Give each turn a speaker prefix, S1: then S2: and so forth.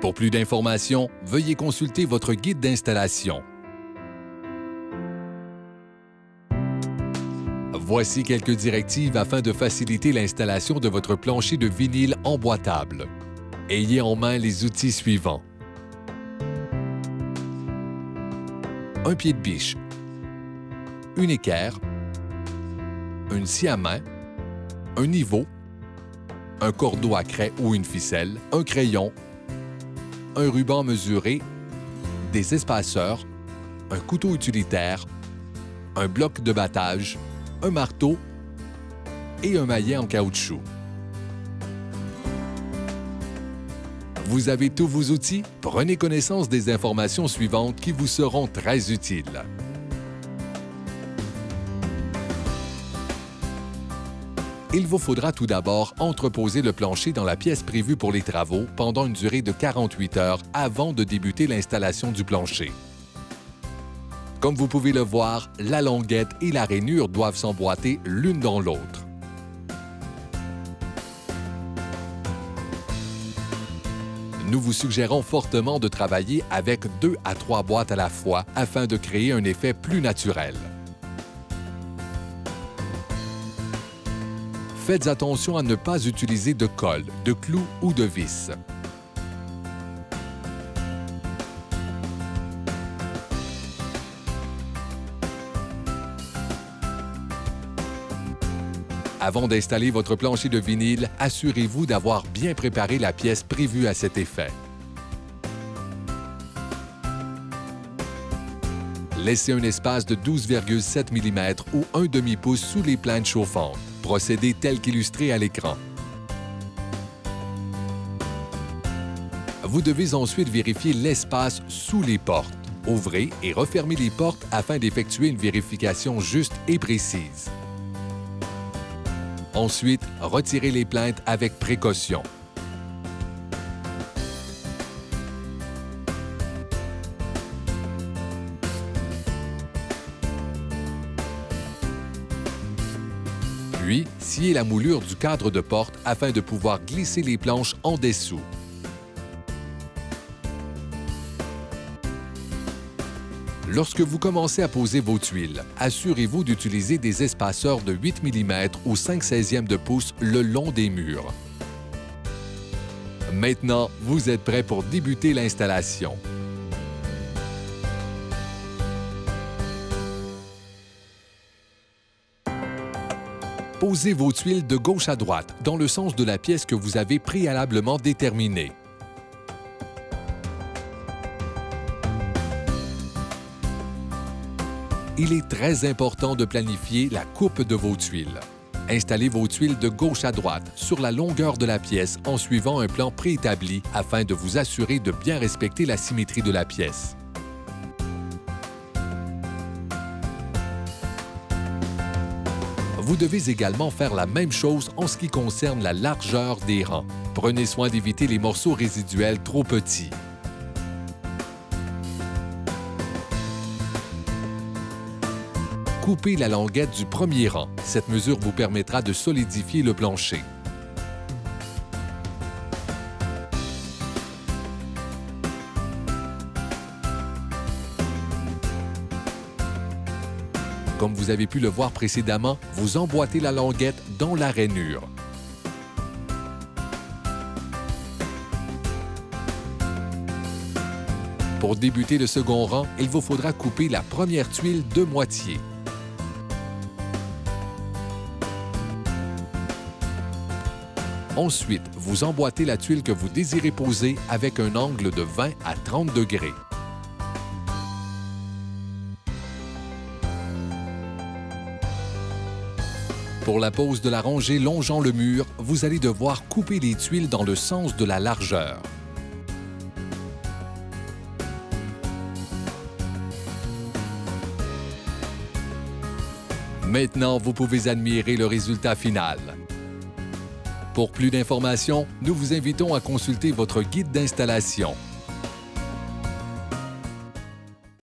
S1: Pour plus d'informations, veuillez consulter votre guide d'installation. Voici quelques directives afin de faciliter l'installation de votre plancher de vinyle emboîtable. Ayez en main les outils suivants. Un pied de biche, une équerre, une scie à main, un niveau, un cordeau à craie ou une ficelle, un crayon, un ruban mesuré, des espaceurs, un couteau utilitaire, un bloc de battage, un marteau et un maillet en caoutchouc. Vous avez tous vos outils? Prenez connaissance des informations suivantes qui vous seront très utiles. Il vous faudra tout d'abord entreposer le plancher dans la pièce prévue pour les travaux pendant une durée de 48 heures avant de débuter l'installation du plancher. Comme vous pouvez le voir, la languette et la rainure doivent s'emboîter l'une dans l'autre. Nous vous suggérons fortement de travailler avec 2 à 3 boîtes à la fois afin de créer un effet plus naturel. Faites attention à ne pas utiliser de colle, de clous ou de vis. Avant d'installer votre plancher de vinyle, assurez-vous d'avoir bien préparé la pièce prévue à cet effet. Laissez un espace de 12,7 mm ou un demi-pouce sous les plaintes chauffantes. Procédez tel qu'illustré à l'écran. Vous devez ensuite vérifier l'espace sous les portes. Ouvrez et refermez les portes afin d'effectuer une vérification juste et précise. Ensuite, retirez les plaintes avec précaution. Puis, sciez la moulure du cadre de porte afin de pouvoir glisser les planches en dessous. Lorsque vous commencez à poser vos tuiles, assurez-vous d'utiliser des espaceurs de 8 mm ou 5/16 de pouce le long des murs. Maintenant, vous êtes prêt pour débuter l'installation. Posez vos tuiles de gauche à droite, dans le sens de la pièce que vous avez préalablement déterminée. Il est très important de planifier la coupe de vos tuiles. Installez vos tuiles de gauche à droite sur la longueur de la pièce en suivant un plan préétabli afin de vous assurer de bien respecter la symétrie de la pièce. Vous devez également faire la même chose en ce qui concerne la largeur des rangs. Prenez soin d'éviter les morceaux résiduels trop petits. Coupez la languette du premier rang. Cette mesure vous permettra de solidifier le plancher. Comme vous avez pu le voir précédemment, vous emboîtez la languette dans la rainure. Pour débuter le second rang, il vous faudra couper la première tuile de moitié. Ensuite, vous emboîtez la tuile que vous désirez poser avec un angle de 20 à 30 degrés. Pour la pose de la rangée longeant le mur, vous allez devoir couper les tuiles dans le sens de la largeur. Maintenant, vous pouvez admirer le résultat final. Pour plus d'informations, nous vous invitons à consulter votre guide d'installation.